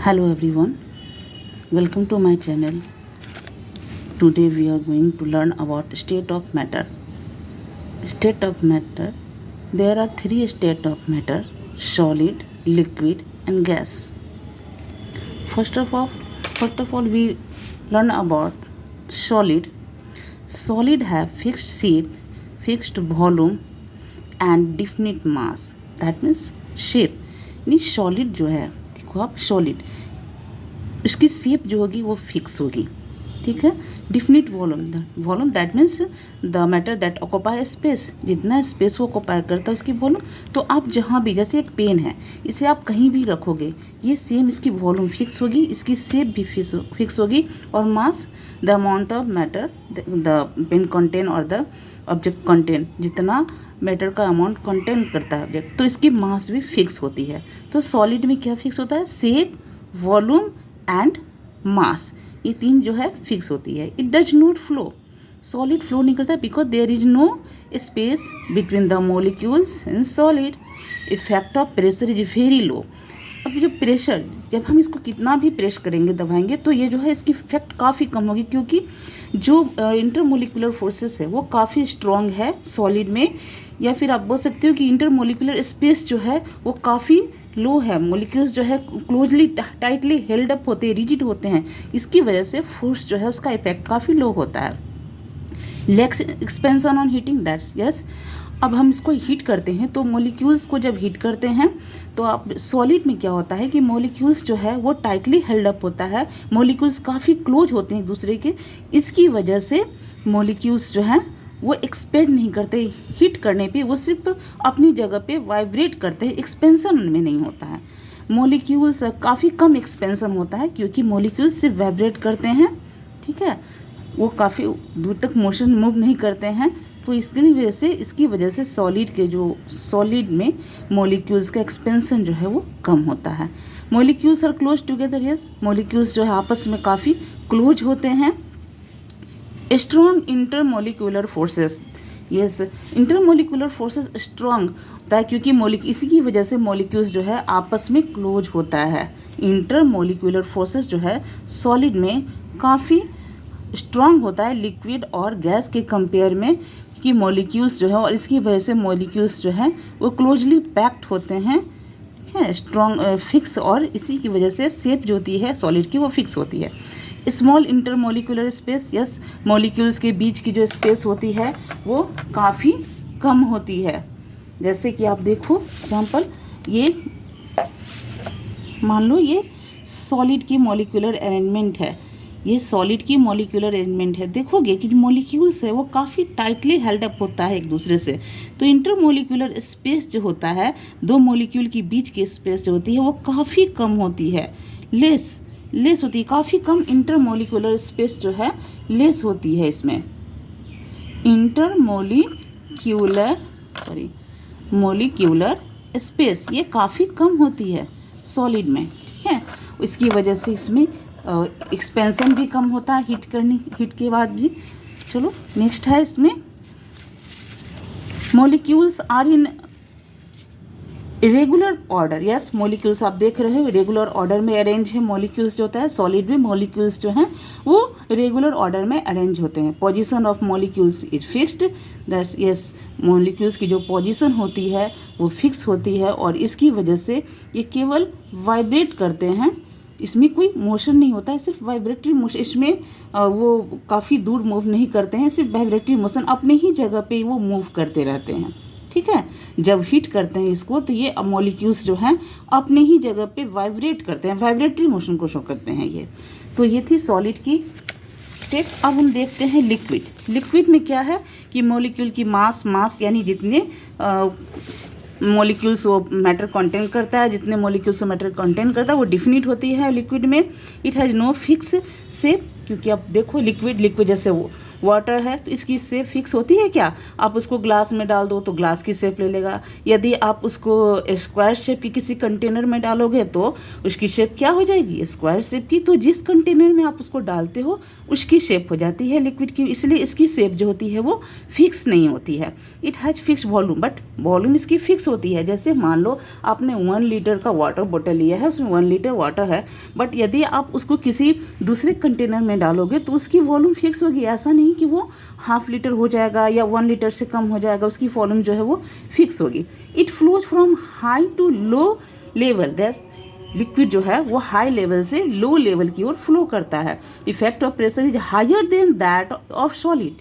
Hello everyone, welcome to my channel. Today we are going to learn about state of matter. State of matter, there are three states of matter: solid, liquid and gas. First of all we learn about solid. Solid have fixed shape, fixed volume and definite mass. That means shape. यानी solid जो है, देखो आप, solid इसकी shape जो होगी वो fix होगी, ठीक है. Definite volume that means the matter that occupy space, जितना स्पेस वो ऑक्यूपाई करता है उसकी वॉल्यूम. तो आप जहाँ भी, जैसे एक पेन है, इसे आप कहीं भी रखोगे, ये सेम इसकी वॉल्यूम फिक्स होगी, इसकी शेप भी फिक्स होगी. और mass, the amount of matter the pen contain और द ऑब्जेक्ट कंटेन, जितना मैटर का अमाउंट कंटेन करता है ऑब्जेक्ट, तो इसकी मास भी फिक्स होती है. तो सॉलिड में क्या फिक्स होता है? शेप, वॉल्यूम एंड मास, ये तीन जो है फिक्स होती है. It does not flow, solid flow नहीं करता because there is no space between the molecules in solid. Effect of pressure is very low. अब जो प्रेशर, जब हम इसको कितना भी प्रेस करेंगे, दबाएंगे, तो ये जो है इसकी इफेक्ट काफ़ी कम होगी, क्योंकि जो इंटरमोलिकुलर फोर्सेस है वो काफ़ी स्ट्रॉन्ग है सॉलिड में. या फिर आप बोल सकते हो कि इंटरमोलिकुलर स्पेस जो है वो काफ़ी लो है. मोलिक्यूल्स जो है क्लोजली टाइटली हेल्ड अप होते हैं, रिजिड होते हैं. इसकी वजह से फोर्स जो है उसका इफेक्ट काफ़ी लो होता है. Less expansion on heating, that's yes. अब हम इसको हीट करते हैं, तो मोलिक्यूल्स को जब हीट करते हैं तो आप सॉलिड में क्या होता है कि मोलिक्यूल्स जो है वो टाइटली हेल्ड अप होता है. मोलिक्यूल्स काफ़ी क्लोज होते हैं एक दूसरे के. इसकी वजह से मोलिक्यूल्स जो हैं वो एक्सपेंड नहीं करते हीट करने पे, वो सिर्फ अपनी जगह पे वाइब्रेट करते हैं. एक्सपेंशन उनमें नहीं होता है. मोलिक्यूल्स काफ़ी कम एक्सपेंशन होता है, क्योंकि मोलिक्यूल्स सिर्फ वाइब्रेट करते हैं, ठीक है. वो काफ़ी दूर तक मोशन मूव नहीं करते हैं. तो इसकी वजह से सॉलिड में मोलिक्यूल्स का एक्सपेंशन जो है वो कम होता है. Molecules are close together, yes. Molecules जो है आपस में काफ़ी क्लोज होते हैं. Strong intermolecular forces, yes. Intermolecular forces strong होता है क्योंकि इसी की वजह से मोलिक्यूल्स जो है आपस में क्लोज होता है. इंटरमोलिकुलर फोर्सेस जो है सॉलिड में काफ़ी स्ट्रॉन्ग होता है लिक्विड और गैस के कंपेयर में, कि मोलिक्यूल्स जो है, और इसकी वजह से मोलिक्यूल्स जो है वो क्लोजली पैक्ड होते हैं, स्ट्रॉन्ग फिक्स. और इसी की वजह से शेप जो होती है सॉलिड की वो फिक्स होती है. Small intermolecular space, yes. Molecules के बीच की जो स्पेस होती है वो काफ़ी कम होती है. जैसे कि आप देखो एग्जाम्पल, ये मान लो ये सॉलिड की मॉलिक्यूलर अरेंजमेंट है. ये सॉलिड की मॉलिक्यूलर अरेंजमेंट है. देखोगे कि मॉलिक्यूल्स है वो काफ़ी टाइटली हेल्ड अप होता है एक दूसरे से. तो इंटरमोलिकुलर स्पेस जो होता है, दो मॉलिक्यूल के बीच की स्पेस जो होती है वो काफ़ी कम होती है, लेस होती है. काफ़ी कम इंटरमोलिकुलर स्पेस जो है लेस होती है इसमें. मोलिक्यूलर स्पेस ये काफ़ी कम होती है सॉलिड में, है. इसकी वजह से इसमें एक्सपेंशन भी कम होता है हीट के बाद भी. चलो नेक्स्ट है इसमें, molecules are in regular order, yes. Molecules आप देख रहे हो रेगुलर ऑर्डर में अरेंज है. मॉलिक्यूल्स जो होता है सॉलिड में, मॉलिक्यूल्स जो हैं वो रेगुलर ऑर्डर में अरेंज होते हैं. Position of molecules is fixed, that's yes. Molecules की जो पोजीशन होती है वो फिक्स होती है, और इसकी वजह से ये केवल वाइब्रेट करते हैं. इसमें कोई मोशन नहीं होता है, सिर्फ वाइब्रेटरी मोशन. इसमें वो काफ़ी दूर मूव नहीं करते हैं, सिर्फ वाइब्रेटरी मोशन अपने ही जगह पे वो मूव करते रहते हैं, ठीक है. जब हीट करते हैं इसको तो ये मॉलिक्यूल्स जो हैं अपने ही जगह पे वाइब्रेट करते हैं, वाइब्रेटरी मोशन को शो करते हैं ये. तो ये थी सॉलिड की स्टेट. अब हम देखते हैं लिक्विड. लिक्विड में क्या है कि मॉलिक्यूल की मास यानी जितने मॉलिक्यूल्स वो मैटर कंटेन करता है, जितने मॉलिक्यूल्स वो मैटर कंटेन करता है वो डिफिनिट होती है लिक्विड में. It has no fix shape, क्योंकि आप देखो लिक्विड जैसे वाटर है तो इसकी शेप फिक्स होती है क्या? आप उसको ग्लास में डाल दो तो ग्लास की शेप ले लेगा। यदि आप उसको स्क्वायर शेप की किसी कंटेनर में डालोगे तो उसकी शेप क्या हो जाएगी? स्क्वायर शेप की। तो जिस कंटेनर में आप उसको डालते हो उसकी शेप हो जाती है लिक्विड की, इसलिए इसकी शेप जो होती है वो फिक्स नहीं होती है। It has fix volume, but volume इसकी फिक्स होती है। जैसे मान लो आपने 1 लीटर का वाटर बोतल लिया है, उसमें 1 लीटर वाटर है, बट यदि आप उसको किसी दूसरे कंटेनर में डालोगे तो उसकी वॉल्यूम फिक्स होगी। ऐसा नहीं कि वो ½ लीटर हो जाएगा या 1 लीटर से कम हो जाएगा, उसकी वॉल्यूम जो है वो फिक्स होगी। It flows from high to low level, that liquid जो है वो हाई लेवल से लो लेवल की ओर फ्लो करता है। Effect of pressure is higher than that of solid.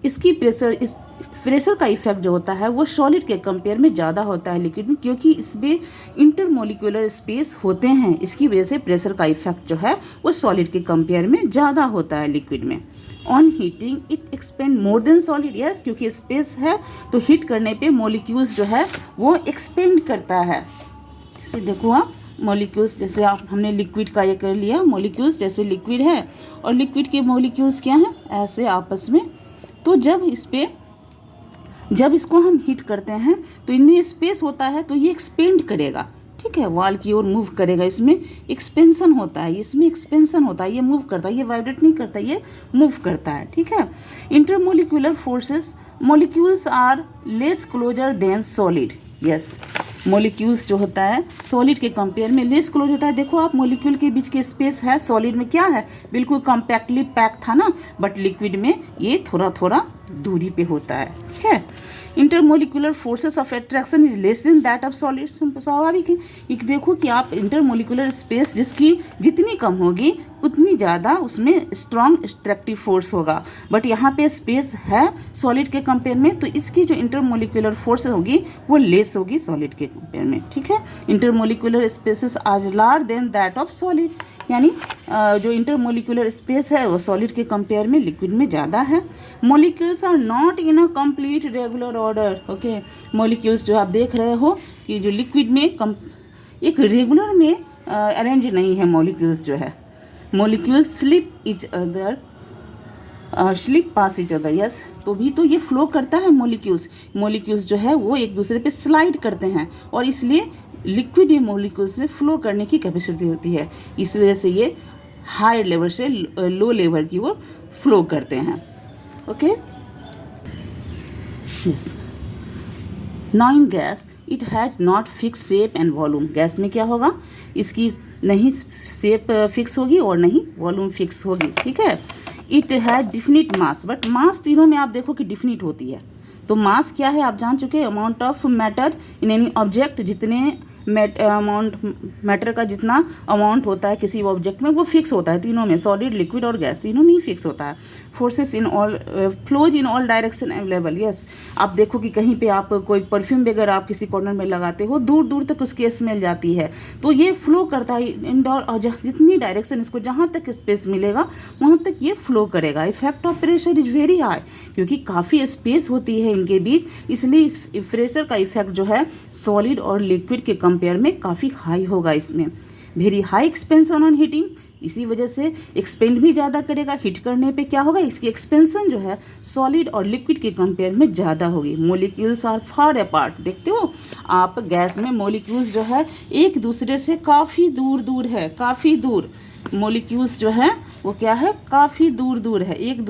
इसकी प्रेशर का इफेक्ट जो होता है वो सॉलिड के कंपेयर में ज़्यादा होता है लिक्विड में, क्योंकि इसमें इंटरमोलिकुलर स्पेस होते हैं। इसकी वजह से प्रेशर का इफेक्ट जो है वो सॉलिड के कंपेयर में ज़्यादा होता है लिक्विड में। On heating it expand more than solid, yes, क्योंकि स्पेस है तो हीट करने पे मॉलिक्यूल्स जो है वो एक्सपेंड करता है। इसे देखो आप, मॉलिक्यूल्स जैसे आप हमने लिक्विड का ये कर लिया, मॉलिक्यूल्स जैसे लिक्विड है और लिक्विड के मॉलिक्यूल्स क्या हैं? ऐसे आपस में। तो जब इसको हम हीट करते हैं तो इनमें स्पेस होता है तो ये एक्सपेंड करेगा, ठीक है, वॉल की ओर मूव करेगा। इसमें एक्सपेंशन होता है, इसमें एक्सपेंशन होता है, ये मूव करता है, ये वाइब्रेट नहीं करता, ये मूव करता है, ठीक है। Intermolecular forces, molecules are less closer than solid, yes. Molecules जो होता है सॉलिड के कंपेयर में लेस क्लोज होता है। देखो आप, मॉलिक्यूल के बीच के स्पेस है, सॉलिड में क्या है? बिल्कुल कॉम्पैक्टली पैक था ना, बट लिक्विड में ये थोड़ा थोड़ा दूरी पे होता है, ठीक है। Intermolecular forces of attraction is less than that of solid, स्वाभाविक है। एक देखो कि आप इंटरमोलिकुलर स्पेस जिसकी जितनी कम होगी उतनी ज़्यादा उसमें स्ट्रॉन्ग अट्रैक्टिव फोर्स होगा, बट यहाँ पे स्पेस है सॉलिड के कंपेयर में तो इसकी जो इंटरमोलिकुलर फोर्स होगी वो लेस होगी सॉलिड के कंपेयर में, ठीक है। Intermolecular spaces are larger than that of solid, यानी जो इंटरमोलिकुलर स्पेस है वो सॉलिड के कंपेयर में लिक्विड में ज़्यादा है। Molecules are not in a complete regular order, okay. Molecules जो आप देख रहे हो कि जो लिक्विड में एक रेगुलर में अरेंज नहीं है मॉलिक्यूल्स जो है। मॉलिक्यूल्स स्लिप पास इच अदर, यस। तो भी तो ये फ्लो करता है मॉलिक्यूल्स जो है वो एक दूसरे पे स्लाइड करते हैं और इसलिए लिक्विड मॉलिक्यूल्स में फ्लो करने की कैपेसिटी होती है। इस वजह से ये हाई लेवल से लो लेवल की ओर फ्लो करते हैं, okay, yes. Now in gas it has not fix shape and volume. Gas में क्या होगा? इसकी नहीं शेप फिक्स होगी और नहीं वॉल्यूम फिक्स होगी, ठीक है। It has definite mass, but mass तीनों में आप देखो कि डिफिनिट होती है। तो मास क्या है आप जान चुके हैं, amount of matter in any object, जितने मैटर का जितना अमाउंट होता है किसी ऑब्जेक्ट में वो फिक्स होता है तीनों में, सॉलिड, लिक्विड और गैस, तीनों में ही फिक्स होता है। Forces in all flows in all direction available, yes. आप देखो कि कहीं पे आप कोई परफ्यूम वगैरह आप किसी कॉर्नर में लगाते हो, दूर दूर तक उसकी स्मेल जाती है, तो ये फ्लो करता है इंडोर, और जितनी डायरेक्शन इसको जहाँ तक स्पेस मिलेगा वहाँ तक ये फ्लो करेगा। Effect of pressure is very high, क्योंकि काफ़ी स्पेस होती है इनके बीच, इसलिए इस प्रेशर का इफेक्ट जो है सॉलिड और लिक्विड के कंपेयर में काफ़ी हाई होगा। इसमें very high expansion on heating, इसी वजह से एक्सपेंड भी ज़्यादा करेगा। हीट करने पे क्या होगा? इसकी एक्सपेंशन जो है सॉलिड और लिक्विड के कंपेयर में ज़्यादा होगी। मॉलिक्यूल्स आर फार अपार्ट, देखते हो आप गैस में मॉलिक्यूल्स जो है एक दूसरे से काफ़ी दूर दूर है, काफ़ी दूर। मॉलिक्यूल्स जो है वो क्या है? काफ़ी दूर दूर है, एक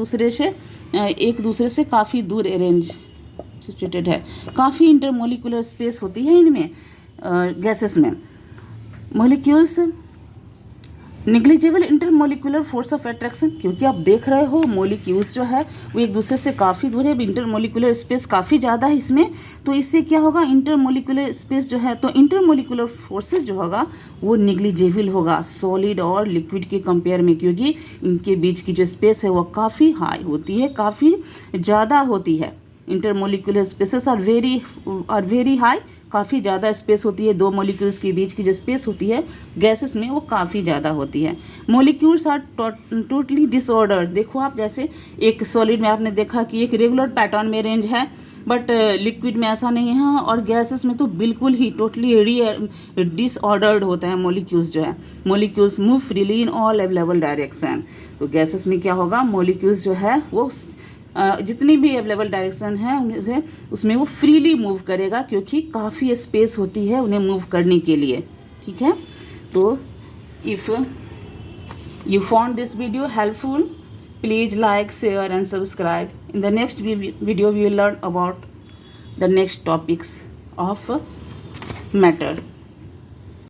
दूसरे से काफ़ी दूर अरेंज सिचुएटेड है। काफ़ी इंटरमोलिकुलर स्पेस होती है इनमें गैसेस में। Molecules negligible intermolecular force of attraction, क्योंकि आप देख रहे हो मॉलिक्यूल्स जो है वो एक दूसरे से काफ़ी दूर है, इंटरमोलिकुलर स्पेस काफ़ी ज़्यादा है इसमें, तो इससे क्या होगा? इंटरमोलिकुलर स्पेस जो है, तो इंटरमोलिकुलर फोर्सेस जो होगा वो निग्लिजिबल होगा सॉलिड और लिक्विड के कंपेयर में, क्योंकि इनके बीच की जो स्पेस है वो काफ़ी हाई होती है, काफ़ी ज़्यादा होती है। Intermolecular spaces are very high, काफ़ी ज़्यादा स्पेस होती है। दो मॉलिक्यूल्स के बीच की जो स्पेस होती है गैसेस में वो काफ़ी ज़्यादा होती है। मॉलिक्यूल्स आर टोटली डिसऑर्डर, देखो आप जैसे एक सॉलिड में आपने देखा कि एक रेगुलर पैटर्न में अरेंज है, बट लिक्विड में ऐसा नहीं है, और गैसेस में तो बिल्कुल ही टोटली डिसऑर्डर्ड होता है मॉलिक्यूल्स जो है। Molecules move freely in all available direction. तो गैसेस में क्या होगा, मॉलिक्यूल्स जो है वो जितनी भी अवेलेबल डायरेक्शन है उसमें वो फ्रीली मूव करेगा, क्योंकि काफ़ी स्पेस होती है उन्हें मूव करने के लिए। ठीक है, तो if you found this video helpful, please like, share and subscribe. In the next video we will learn about the next topics of matter.